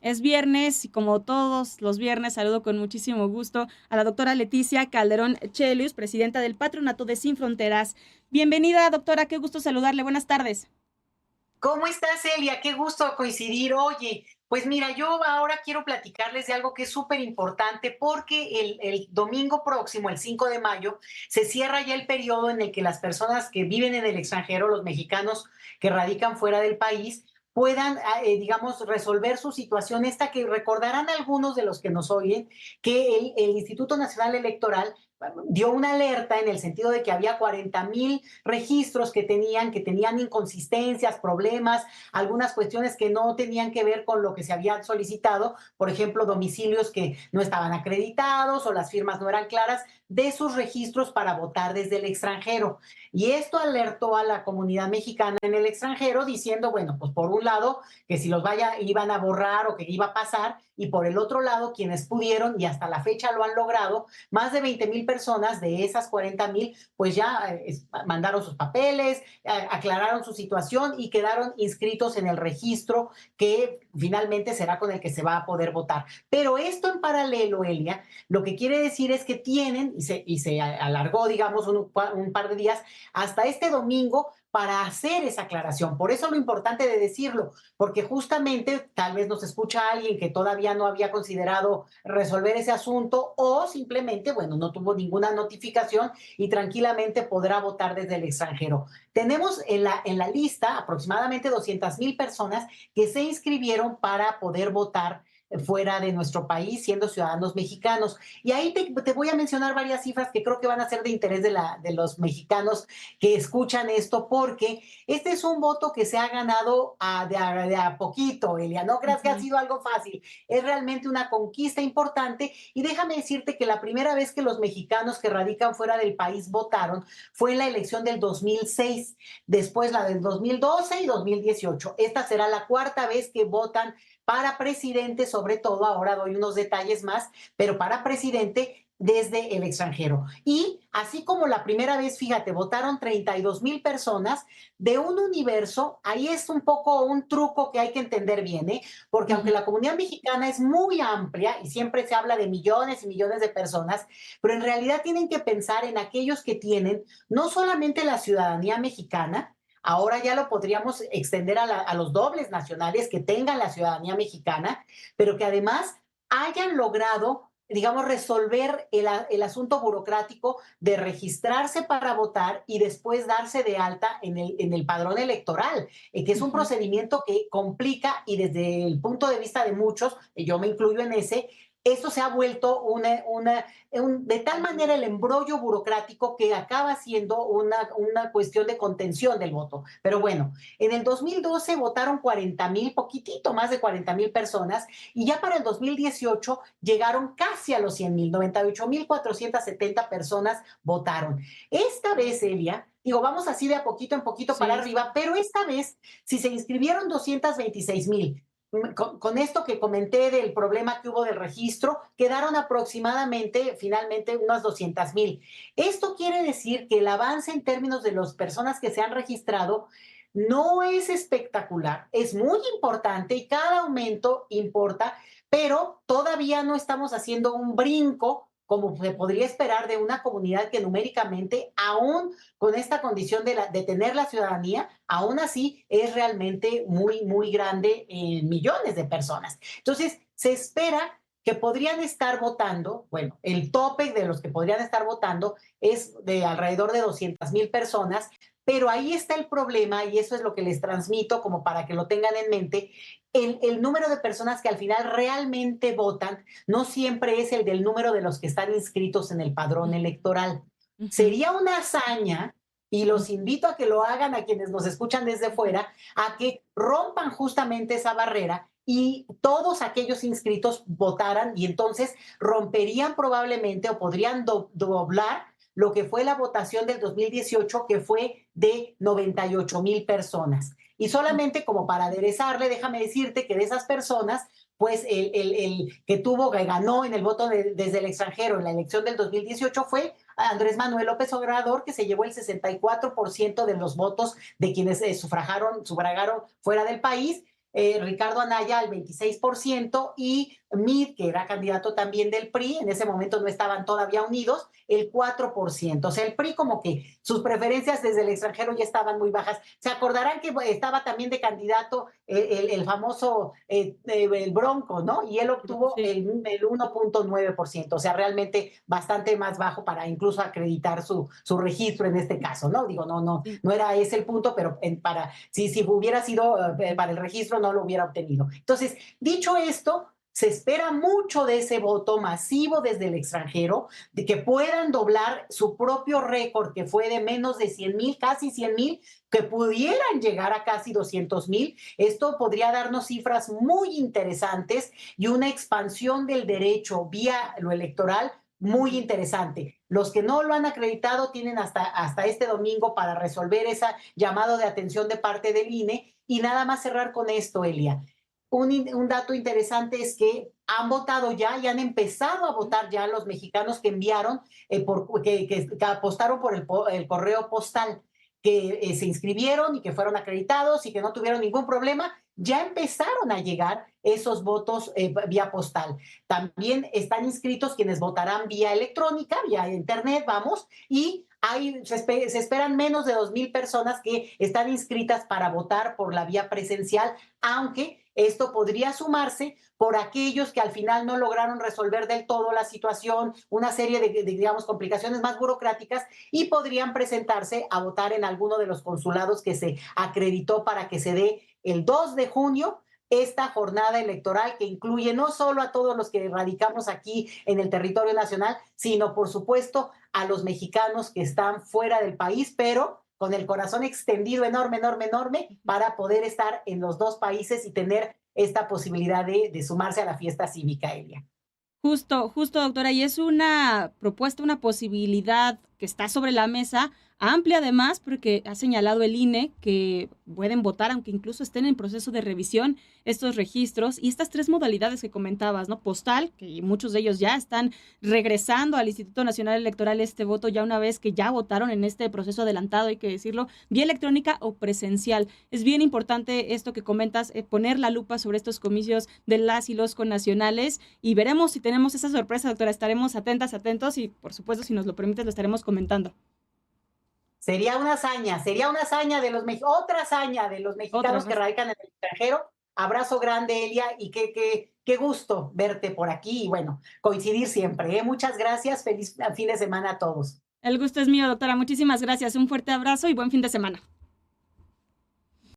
Es viernes y como todos los viernes saludo con muchísimo gusto a la doctora Leticia Calderón Chelius, presidenta del Patronato de Sin Fronteras. Bienvenida, doctora, qué gusto saludarle. Buenas tardes. ¿Cómo estás, Elia? Qué gusto coincidir. Oye, pues mira, yo ahora quiero platicarles de algo que es súper importante porque el domingo próximo, el 5 de mayo, se cierra ya el periodo en el que las personas que viven en el extranjero, los mexicanos que radican fuera del país, puedan, digamos, resolver su situación esta que recordarán algunos de los que nos oyen, que el Instituto Nacional Electoral dio una alerta en el sentido de que había 40,000 registros que tenían inconsistencias, problemas, algunas cuestiones que no tenían que ver con lo que se había solicitado, por ejemplo, domicilios que no estaban acreditados o las firmas no eran claras de sus registros para votar desde el extranjero. Y esto alertó a la comunidad mexicana en el extranjero diciendo, bueno, pues por un lado, que si iban a borrar o que iba a pasar, y por el otro lado, quienes pudieron, y hasta la fecha lo han logrado, más de 20,000 personas de esas 40,000, pues ya mandaron sus papeles, aclararon su situación y quedaron inscritos en el registro que finalmente será con el que se va a poder votar. Pero esto en paralelo, Elia, lo que quiere decir es que tienen, y se alargó, digamos, un par de días, hasta este domingo para hacer esa aclaración. Por eso lo importante de decirlo, porque justamente tal vez nos escucha alguien que todavía no había considerado resolver ese asunto o simplemente, bueno, no tuvo ninguna notificación y tranquilamente podrá votar desde el extranjero. Tenemos en la lista aproximadamente 200,000 personas que se inscribieron para poder votar fuera de nuestro país siendo ciudadanos mexicanos. Y ahí te voy a mencionar varias cifras que creo que van a ser de interés de los mexicanos que escuchan esto, porque este es un voto que se ha ganado de a poquito, Elia. No creas que ha Ujú. sido algo fácil. Es realmente una conquista importante. Y déjame decirte que la primera vez que los mexicanos que radican fuera del país votaron fue en la elección del 2006, después la del 2012 y 2018. Esta será la cuarta vez que votan para presidente, sobre todo, ahora doy unos detalles más, pero para presidente desde el extranjero. Y así como la primera vez, fíjate, votaron 32,000 personas de un universo, ahí es un poco un truco que hay que entender bien, ¿eh? Porque aunque Ujú. la comunidad mexicana es muy amplia y siempre se habla de millones y millones de personas, pero en realidad tienen que pensar en aquellos que tienen no solamente la ciudadanía mexicana, ahora ya lo podríamos extender a los dobles nacionales que tengan la ciudadanía mexicana, pero que además hayan logrado, digamos, resolver el asunto burocrático de registrarse para votar y después darse de alta en el padrón electoral, que es un Ujú. procedimiento que complica y desde el punto de vista de muchos, yo me incluyo en ese, esto se ha vuelto de tal manera el embrollo burocrático que acaba siendo una cuestión de contención del voto. Pero bueno, en el 2012 votaron 40,000, poquitito más de 40,000 personas, y ya para el 2018 llegaron casi a los 100,000, 98,470 personas votaron. Esta vez, Elia, digo, vamos así de a poquito en poquito para Sí, arriba, pero esta vez, si se inscribieron 226,000, con esto que comenté del problema que hubo del registro, quedaron aproximadamente, finalmente, unas 200,000. Esto quiere decir que el avance en términos de las personas que se han registrado no es espectacular, es muy importante y cada aumento importa, pero todavía no estamos haciendo un brinco como se podría esperar de una comunidad que numéricamente, aún con esta condición de tener la ciudadanía, aún así es realmente muy, muy grande en millones de personas. Entonces, se espera que podrían estar votando, bueno, el tope de los que podrían estar votando es de alrededor de 200,000 personas, pero ahí está el problema y eso es lo que les transmito como para que lo tengan en mente. El número de personas que al final realmente votan no siempre es el del número de los que están inscritos en el padrón electoral. ujú, Sería una hazaña y ujú, los invito a que lo hagan a quienes nos escuchan desde fuera, a que rompan justamente esa barrera y todos aquellos inscritos votaran y entonces romperían probablemente o podrían doblar lo que fue la votación del 2018, que fue de 98,000 personas. Y solamente como para aderezarle, déjame decirte que de esas personas, pues el que ganó en el voto desde el extranjero en la elección del 2018 fue Andrés Manuel López Obrador, que se llevó el 64% de los votos de quienes sufragaron fuera del país. Ricardo Anaya al 26% y Mid, que era candidato también del PRI, en ese momento no estaban todavía unidos, el 4%. O sea, el PRI como que sus preferencias desde el extranjero ya estaban muy bajas. Se acordarán que estaba también de candidato el famoso el Bronco, ¿no? Y él obtuvo Sí. el 1.9%, o sea, realmente bastante más bajo para incluso acreditar su registro en este caso, ¿no? Digo, Sí. no era ese el punto, pero si hubiera sido para el registro no lo hubiera obtenido. Entonces, dicho esto, se espera mucho de ese voto masivo desde el extranjero, de que puedan doblar su propio récord, que fue de menos de 100,000, casi 100,000, que pudieran llegar a casi 200,000. Esto podría darnos cifras muy interesantes y una expansión del derecho vía lo electoral muy interesante. Los que no lo han acreditado tienen hasta este domingo para resolver ese llamado de atención de parte del INE. Y nada más cerrar con esto, Elia. Un dato interesante es que han votado ya y han empezado a votar ya los mexicanos que enviaron, que apostaron por el correo postal, que se inscribieron y que fueron acreditados y que no tuvieron ningún problema. Ya empezaron a llegar esos votos vía postal. También están inscritos quienes votarán vía electrónica, vía internet, vamos, y se esperan menos de 2,000 personas que están inscritas para votar por la vía presencial, aunque esto podría sumarse por aquellos que al final no lograron resolver del todo la situación, una serie digamos, complicaciones más burocráticas y podrían presentarse a votar en alguno de los consulados que se acreditó para que se dé el 2 de junio esta jornada electoral que incluye no solo a todos los que radicamos aquí en el territorio nacional, sino por supuesto a los mexicanos que están fuera del país, pero con el corazón extendido enorme, enorme, enorme, para poder estar en los dos países y tener esta posibilidad de sumarse a la fiesta cívica, Elia. Justo, justo, doctora, y es una propuesta, una posibilidad que está sobre la mesa, amplia además, porque ha señalado el INE que pueden votar, aunque incluso estén en proceso de revisión, estos registros y estas tres modalidades que comentabas, ¿no? Postal, que muchos de ellos ya están regresando al Instituto Nacional Electoral este voto ya una vez que ya votaron en este proceso adelantado, hay que decirlo, vía electrónica o presencial. Es bien importante esto que comentas, poner la lupa sobre estos comicios de las y los connacionales y veremos si tenemos esa sorpresa, doctora. Estaremos atentas, atentos y, por supuesto, si nos lo permites, lo estaremos comentando. Sería una hazaña de otra hazaña de los Otra mexicanos que más. radican en el extranjero. Abrazo grande, Elia, y qué gusto verte por aquí y bueno, coincidir siempre. ¿Eh? Muchas gracias, feliz fin de semana a todos. El gusto es mío, doctora. Muchísimas gracias. Un fuerte abrazo y buen fin de semana.